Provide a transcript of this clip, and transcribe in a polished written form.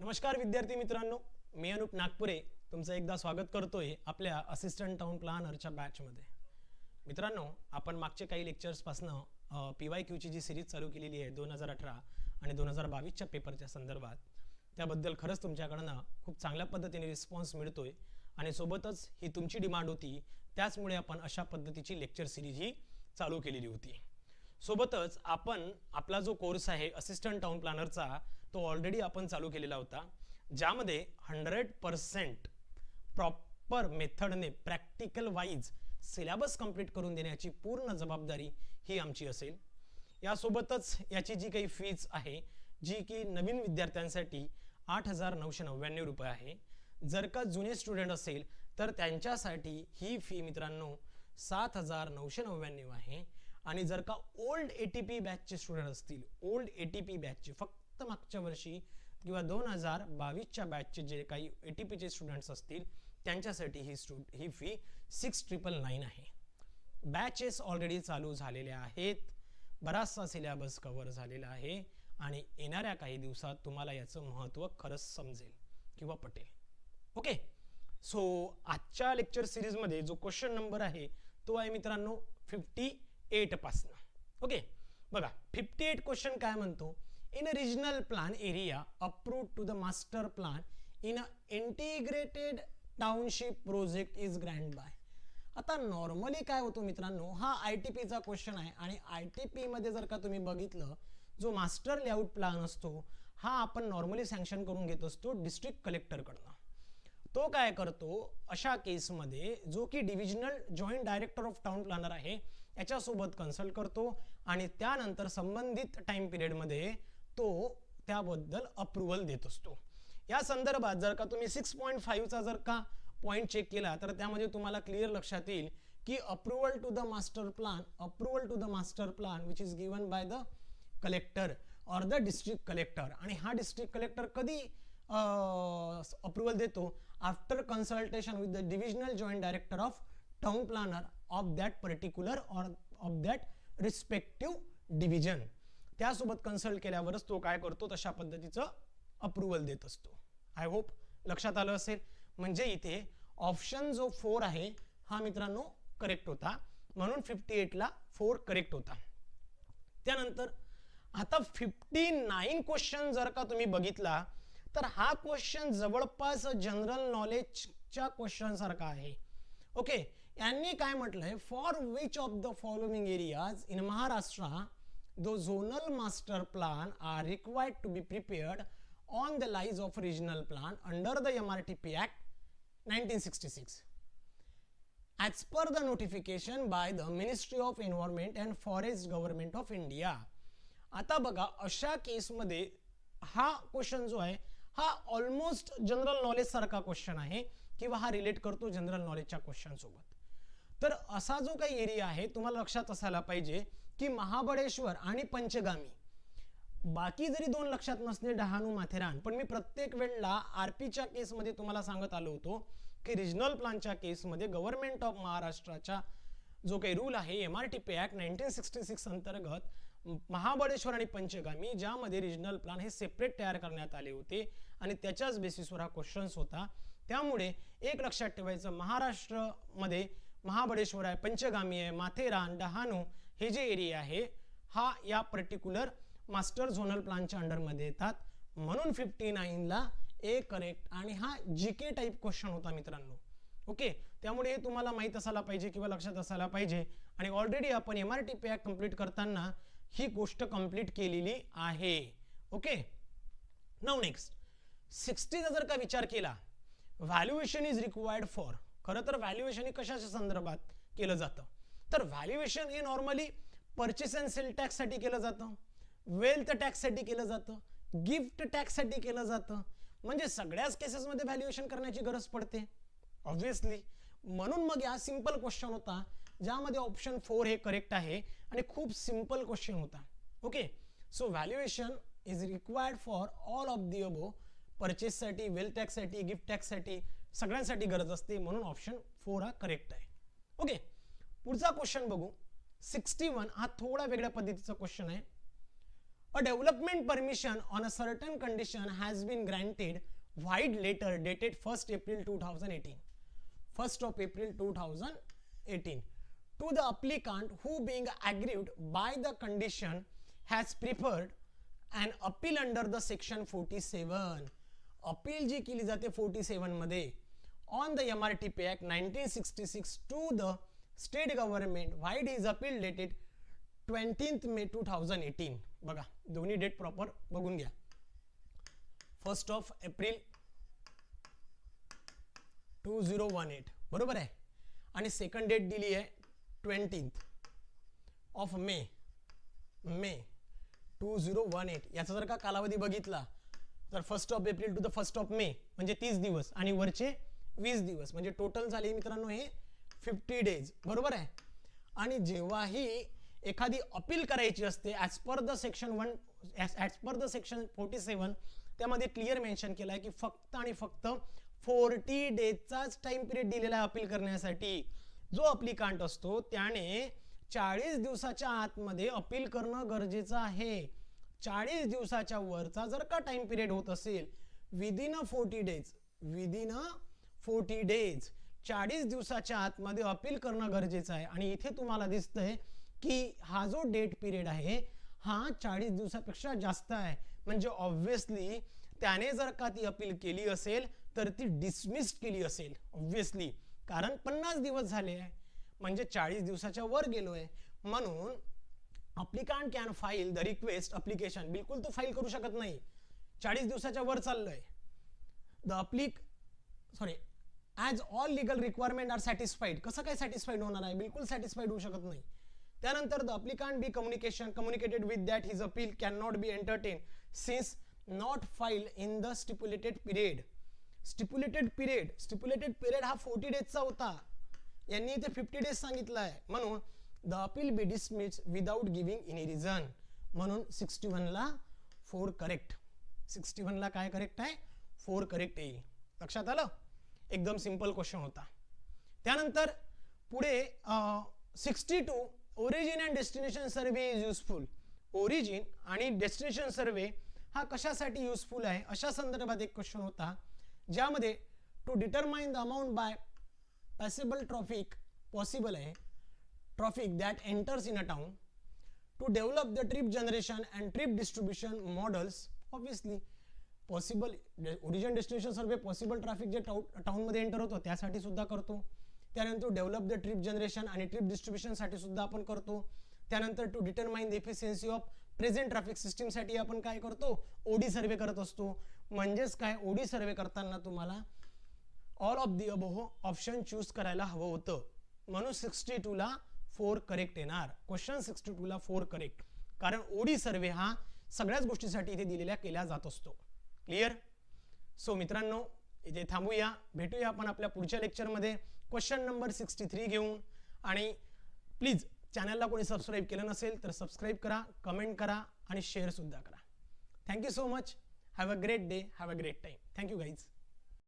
नमस्कार विद्यार्थी मित्रांनो, मी अनुप नागपुरे तुमचं एकदा स्वागत करतोय आपल्या असिस्टंट टाउन प्लॅनरच्या बॅचमध्ये. मित्रांनो, आपण मागचे काही लेक्चर्सपासनं PYQ ची जी सिरीज चालू केलेली आहे 2018 आणि 2022च्या पेपरच्या संदर्भात, त्याबद्दल खरंच तुमच्याकडनं खूप चांगल्या पद्धतीने रिस्पॉन्स मिळतोय आणि सोबतच ही तुमची डिमांड होती, त्याचमुळे आपण अशा पद्धतीची लेक्चर सिरीज ही चालू केलेली होती. सोबतच आपण आपला जो कोर्स आहे असिस्टंट टाउन प्लॅनरचा तो ऑलरेडी आपण चालू केलेला होता, ज्यामध्ये 100% प्रॉपर मेथडने प्रॅक्टिकल वाईज सिलेबस कंप्लीट करून देण्याची पूर्ण जबाबदारी ही आमची असेल. यासोबतच याची जी काही फीज आहे, जी की नवीन विद्यार्थ्यांसाठी 8,999 रुपये आहे. जर का जुने स्टुडंट असेल तर त्यांच्यासाठी ही फी मित्रांनो 7,999 आहे. आणि जर का ओल्ड ATP बॅचचे स्टुडंट असतील, ओल्ड ATP बॅचचे फक्त मागच्या वर्षी किंवा 2022च्या बॅचचे जे काही ATPचे स्टुडंट्स असतील त्यांच्यासाठी ही फी 6,999 आहे. बॅचेस ऑलरेडी चालू झालेल्या आहेत, बराचसा सिलेबस कव्हर झालेला आहे आणि येणाऱ्या काही दिवसात तुम्हाला याचं महत्त्व खरंच समजेल किंवा पटेल. ओके, सो आजच्या लेक्चर सिरीजमध्ये जो क्वेश्चन नंबर आहे तो आहे मित्रांनो 58 पासून. ओके, बघा 58 क्वेश्चन काय म्हणतो, in a regional plan area approved to the master plan in a integrated township project is grand by. आता नॉर्मली काय होतो मित्रांनो, हा ITPचा क्वेश्चन आहे आणि ITP मध्ये जर का तुम्ही बघितलं, जो मास्टर लेआउट प्लान असतो हा आपण नॉर्मली सँक्शन करून घेत असतो डिस्ट्रिक्ट कलेक्टरकडनं. तो काय करतो अशा केसमध्ये, जो की divisional joint director of town planner आहे याच्यासोबत कन्सल्ट करतो आणि त्यानंतर संबंधित टाइम पिरियडमध्ये तो त्याबद्दल अप्रूव्हल देत असतो. या संदर्भात जर का तुम्ही 6.5 चा जर का पॉइंट चेक केला तर त्यामध्ये तुम्हाला क्लिअर लक्षात येईल की approval to the master plan which is given by the collector और द डिस्ट्रिक्ट कलेक्टर. आणि हा डिस्ट्रिक्ट कलेक्टर कधी अप्रूव्हल देतो, after consultation with the divisional joint director of town planner of that particular और of that respective division. त्यासोबत consult केल्यावरच तो काय करतो, तशा पद्धतीचं अप्रूव्हल देत असतो. आय होप लक्षात आलं असेल. म्हणजे इथे ऑप्शन जो 4 आहे हा मित्रांनो करेक्ट होता, म्हणून 58 ला 4 करेक्ट होता. त्यानंतर आता 59 क्वेश्चन जर का तुम्ही बघितला तर हा क्वेश्चन जवळपास जनरल नॉलेजच्या क्वेश्चन सारखा आहे. ओके, यांनी काय म्हटलंय, for which of the following areas in Maharashtra the zonal master plan are required to be prepared on the lines of regional plan under the MRTP Act 1966 as per the notification by the Ministry of Environment and Forest Government of India. आता बघा अशा केसमध्ये हा question जो आहे हा almost general knowledge सारखा question आहे किंवा हा रिलेट करतो जनरल नॉलेजच्या क्वेश्चन सोबत. तर असा जो काही एरिया आहे तुम्हाला लक्षात असायला पाहिजे की महाबळेश्वर आणि पंचगामी, बाकी जरी दोन लक्षात नसले डहाणू माथेरान, पण मी प्रत्येक वेळेला RPच्या केसमध्ये तुम्हाला सांगत आलो होतो की रिजनल प्लॅनच्या केसमध्ये गव्हर्नमेंट ऑफ महाराष्ट्राचा जो काही रूल आहे MRTP ऍक्ट 1966 अंतर्गत महाबळेश्वर आणि पंचगामी, ज्यामध्ये रिजनल प्लॅन हे सेपरेट तयार करण्यात आले होते आणि त्याच्याच बेसिसवर हा क्वेश्चन्स होता. त्यामुळे एक लक्षात ठेवायचं, महाराष्ट्रामध्ये महाबळेश्वर आहे, पंचगामी आहे, माथेरान, डहाणू हे जे एरिया आहे हा या पर्टिक्युलर मास्टर झोनल प्लॅनच्या अंडरमध्ये येतात. म्हणून 59 ला ए करेक्ट आणि हा GK टाइप क्वेश्चन होता मित्रांनो. ओके, त्यामुळे हे तुम्हाला माहित असायला पाहिजे किंवा लक्षात असायला पाहिजे. आणि ऑलरेडी आपण MRTP ऍक्ट कंप्लीट करताना ही गोष्ट कंप्लीट केलेली आहे. ओके, नाउ नेक्स्ट 60 चा जर का विचार केला, व्हॅल्युएशन इज रिक्वायर्ड फॉर, खरं तर व्हॅल्युएशन हे कशाच्या संदर्भात केलं जातं, तर व्हॅल्युएशन हे normally purchase and sale tax साठी केलं जातं, वेल्थ टॅक्स साठी केलं जातं, गिफ्ट टॅक्स साठी केलं जातं. म्हणजे सगळ्याच केसेसमध्ये व्हॅल्युएशन करण्याची गरज पडते ऑब्व्हियसली. म्हणून मग हा सिंपल क्वेश्चन होता ज्यामध्ये ऑप्शन 4 हे करेक्ट आहे आणि खूप सिंपल क्वेश्चन होता. Okay, so valuation is required for all of the above, purchase साठी, वेल्थ टॅक्स साठी, गिफ्ट टॅक्स साठी, सगळ्यांसाठी गरज असते, म्हणून ऑप्शन 4 हा करेक्ट आहे. ओके, पुढचा क्वेश्चन बघू. 61 हा थोडा वेगळ्या पद्धतीचा क्वेश्चन आहे. A development permission on a certain condition has been granted void letter dated 1st April 2018. 1st of April 2018 to the applicant who being aggrieved by the condition has preferred an appeal under the section 47. Appeal जी केली जाते 47 मध्ये on the MRTP Act 1966 to the state government void is appeal dated 20th May 2018. बघा दोन्ही date proper बघून घ्या. 1st of April 2018 बरोबर आहे आणि सेकंड डेट दिली आहे 20th of May 2018. याचा जर का कालावधी बघितला तर 1st of April to the 1st of May म्हणजे 30 दिवस आणि वरचे 20 दिवस म्हणजे टोटल झाले मित्रांनो हे 50 डेज बरोबर आहे. आणि जेव्हाही एखादी अपील करायची असते ॲज पर द सेक्शन 47 त्यामध्ये क्लिअर मेन्शन केलं आहे की फक्त आणि फक्त 40 डेजचाच टाइम पिरियड दिलेला आहे अपील करण्यासाठी. जो अप्लिकांट असतो त्याने 40 दिवसाच्या आतमध्ये अपील करणं गरजेचं आहे. 40 दिवसाच्या वरचा जर का टाइम पिरियड होत असेल विदिन अ 40 डेज 40 दिवसाच्या आतमध्ये अपील करणं गरजेचं आहे. आणि इथे तुम्हाला दिसतंय की हा जो डेट पिरियड आहे हा 40 दिवसापेक्षा जास्त आहे. म्हणजे ऑब्व्हियसली त्याने जर का ती अपील केली असेल तर ती डिसमिस्ड केली असेल ऑब्व्हियसली, कारण 50 दिवस झाले आहे म्हणजे 40 दिवसाच्या वर गेलोय. म्हणून applicant can file the request application, बिलकुल तो फाईल करू शकत नाही 40 दिवसाच्या वर चाललोय. As all legal requirement are satisfied. कसं काय सॅटिस्फाईड होणार आहे, बिलकुल सॅटिस्फाईड होऊ शकत नाही. त्यानंतर the applicant be communicated with that his appeal can not be entertain since not file in the stipulated period. Stipulated period हा 40 डेजचा होता, यांनी इथे 50 डेज सांगितलं आहे. म्हणून the appeal B dismissed without giving any reason. म्हणून 61 ला 4 करेक्ट. 61 ला काय करेक्ट आहे, 4 करेक्ट येईल. लक्षात आलं, एकदम सिंपल क्वेश्चन होता. त्यानंतर पुढे 62 origin and destination survey is useful. Origin आणि डेस्टिनेशन सर्वे हा कशासाठी युजफुल आहे अशा संदर्भात एक क्वेश्चन होता, ज्यामध्ये to determine the amount by passable traffic possible आहे traffic that enters in a town, to develop the trip generation and trip distribution models. Obviously possible origin destination survey possible traffic जे टाउनमध्ये enter होतो त्यासाठी सुद्धा करतो. त्यानंतर develop the trip generation आणि trip डिस्ट्रीब्युशनसाठी सुद्धा आपण करतो. त्यानंतर to determine the efficiency of present traffic सिस्टीमसाठी आपण काय करतो, ओडी सर्वे करत असतो. म्हणजेच काय, ओडी सर्वे करताना तुम्हाला all of the above option choose करायला हवं होतं. म्हणून 62 ला 4 करेक्ट येणार. क्वेश्चन 62 ला 4 करेक्ट, कारण ओडी सर्वे हा सगळ्याच गोष्टीसाठी इथे दिलेल्या केल्या जात असतो. क्लिअर. सो मित्रांनो इथे थांबूया, भेटूया आपण आपल्या पुढच्या लेक्चरमध्ये क्वेश्चन नंबर 63 घेऊन. आणि प्लीज चॅनलला कोणी सबस्क्राईब केलं नसेल तर सबस्क्राईब करा, कमेंट करा आणि शेअर सुद्धा करा. Thank you so much. Have a great day, have a great time. Thank you guys.